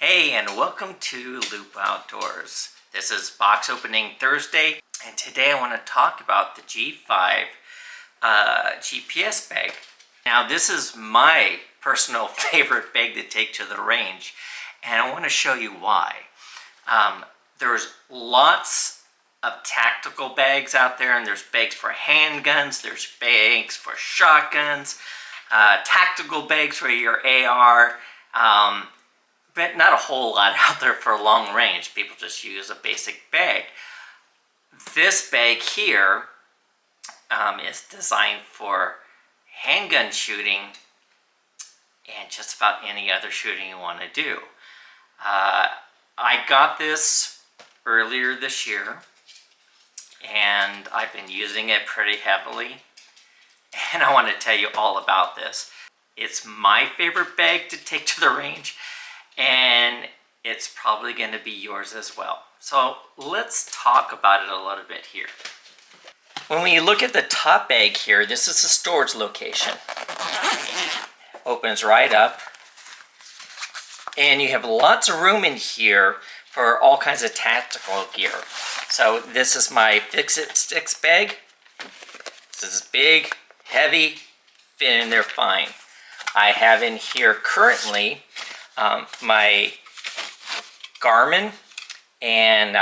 Hey, and welcome to Lupo Outdoors. This is box opening Thursday, and today I want to talk about the G5 GPS bag. Now, this is my personal favorite bag to take to the range, and I want to show you why. There's lots of tactical bags out there, and there's bags for handguns, there's bags for shotguns, tactical bags for your AR, but not a whole lot out there for long range. People just use a basic bag. This bag here is designed for handgun shooting and just about any other shooting you want to do. I got this earlier this year, and I've been using it pretty heavily, and I want to tell you all about this. It's my favorite bag to take to the range, and it's probably going to be yours as well. So let's talk about it a little bit here. When we look at the top bag here, this is the storage location. Opens right up, and you have lots of room in here for all kinds of tactical gear. So this is my Fix-It Sticks bag. This is big, heavy, fit in there fine. I have in here currently my Garmin and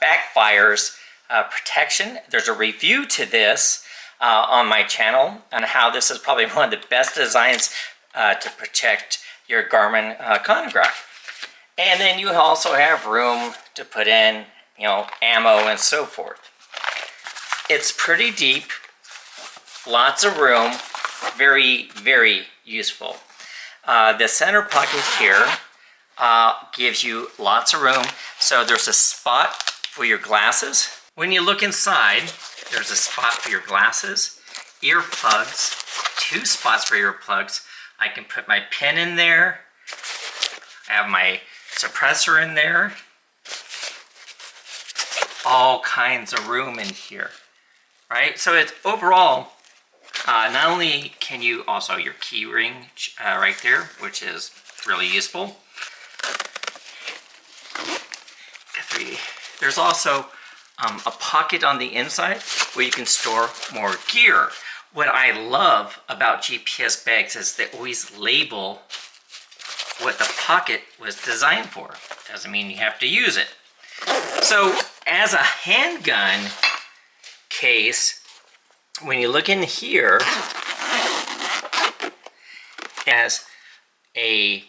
backfires protection. There's a review to this on my channel on how this is probably one of the best designs to protect your Garmin chronograph. And then you also have room to put in, ammo and so forth. It's pretty deep, lots of room, very, very useful. The center pocket here gives you lots of room. So there's a spot for your glasses. When you look inside, there's a spot for your glasses, earplugs, two spots for earplugs. I can put my pen in there. I have my suppressor in there. All kinds of room in here, right? So it's overall, not only can you also your key ring right there, which is really useful. There's also a pocket on the inside where you can store more gear. What I love about GPS bags is they always label what the pocket was designed for. Doesn't mean you have to use it. So as a handgun case, when you look in here, it has a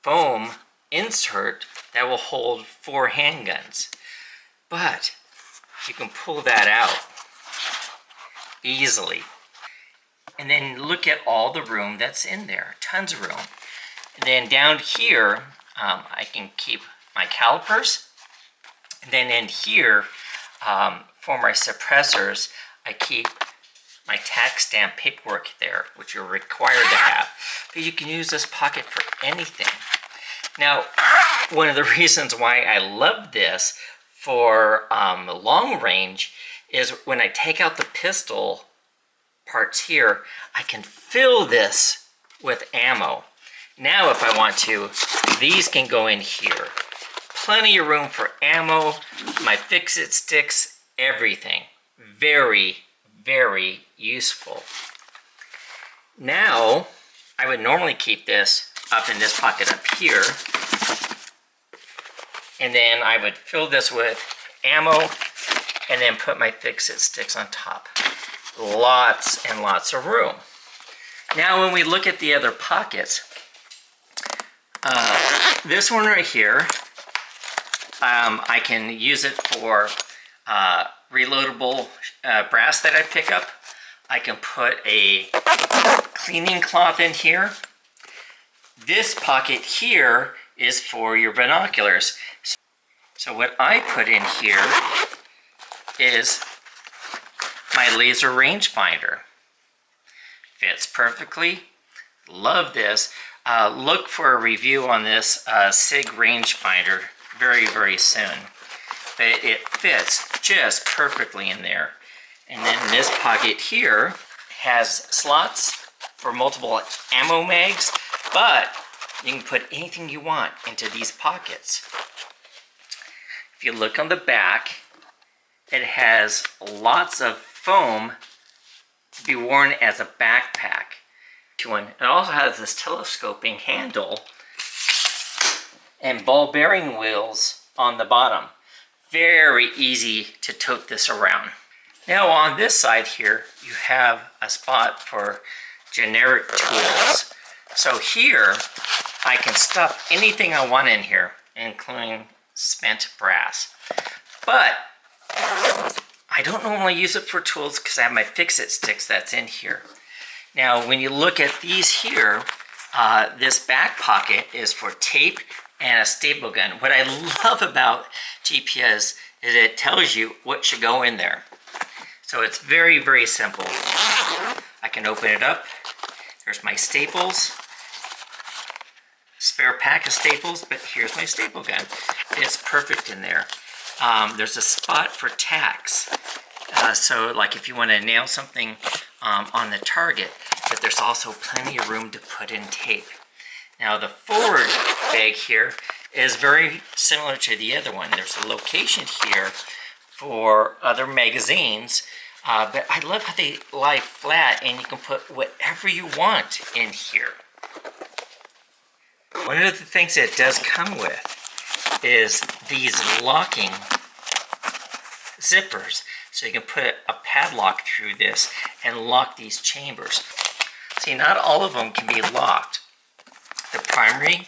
foam insert that will hold 4 handguns. But you can pull that out easily. And then look at all the room that's in there. Tons of room. And then down here, I can keep my calipers. And then in here, for my suppressors, I keep my tax stamp paperwork there, which you're required to have. But you can use this pocket for anything. Now, one of the reasons why I love this for long range is when I take out the pistol parts here, I can fill this with ammo. Now, if I want to, these can go in here. Plenty of room for ammo, my Fix-It Sticks, everything. Very, very useful. Now, I would normally keep this up in this pocket up here. And then I would fill this with ammo and then put my Fix-It Sticks on top. Lots and lots of room. Now, when we look at the other pockets, this one right here, I can use it for reloadable brass that I pick up. I can put a cleaning cloth in here. This pocket here is for your binoculars. So what I put in here is my laser rangefinder. Fits perfectly. Love this. Look for a review on this SIG rangefinder very, very soon. But it fits just perfectly in there. And then this pocket here has slots for multiple ammo mags, but You can put anything you want into these pockets. If you look on the back, it has lots of foam to be worn as a backpack. It also has this telescoping handle and ball bearing wheels on the bottom. Very easy to tote this around. Now on this side here, you have a spot for generic tools. So here, I can stuff anything I want in here, including spent brass. But I don't normally use it for tools because I have my fix-it sticks that's in here. Now, when you look at these here, this back pocket is for tape and a staple gun. What I love about GPS is it tells you what should go in there. So it's very, very simple. I can open it up. There's my staples. Spare pack of staples, but here's my staple gun. It's perfect in there. There's a spot for tacks. So like if you want to nail something on the target, but there's also plenty of room to put in tape. Now the forward bag here is very similar to the other one. There's a location here for other magazines, but I love how they lie flat and you can put whatever you want in here. One of the things that it does come with is these locking zippers. So you can put a padlock through this and lock these chambers. See, not all of them can be locked. The primary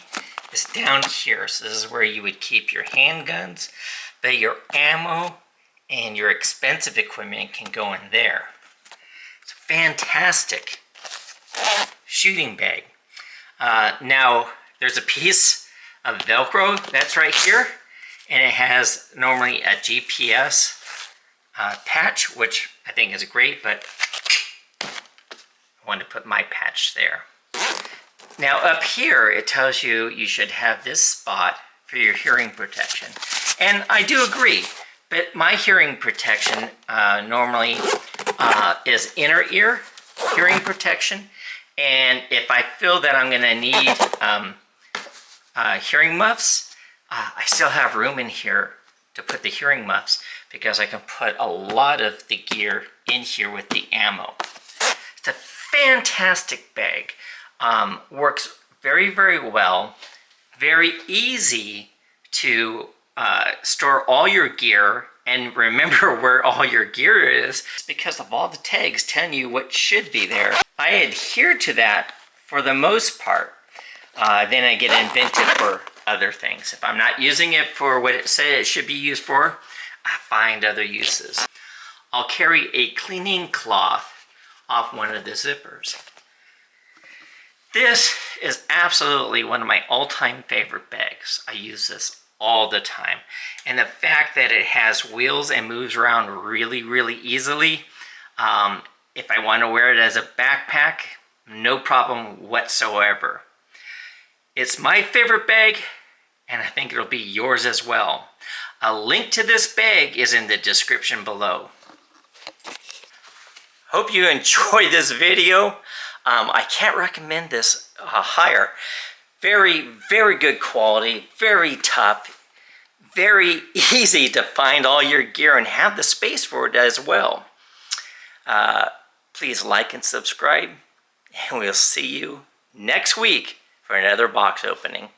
is down here, so this is where you would keep your handguns, but your ammo and your expensive equipment can go in there. It's a fantastic shooting bag. Now, there's a piece of Velcro that's right here, and it has normally a GPS patch, which I think is great, but I wanted to put my patch there. Now up here, it tells you you should have this spot for your hearing protection. And I do agree, but my hearing protection normally is inner ear hearing protection. And if I feel that I'm gonna need hearing muffs, I still have room in here to put the hearing muffs because I can put a lot of the gear in here with the ammo. It's a fantastic bag. Works very, very well. Very easy to store all your gear and remember where all your gear is. It's because of all the tags telling you what should be there. I adhere to that for the most part. Then I get inventive for other things. If I'm not using it for what it said it should be used for, I find other uses. I'll carry a cleaning cloth off one of the zippers. This is absolutely one of my all-time favorite bags. I use this all the time. And the fact that it has wheels and moves around really, really easily, if I want to wear it as a backpack, no problem whatsoever. It's my favorite bag, and I think it'll be yours as well. A link to this bag is in the description below. Hope you enjoyed this video. I can't recommend this higher. Very, very good quality, very tough, very easy to find all your gear and have the space for it as well. Please like and subscribe, and we'll see you next week for another box opening.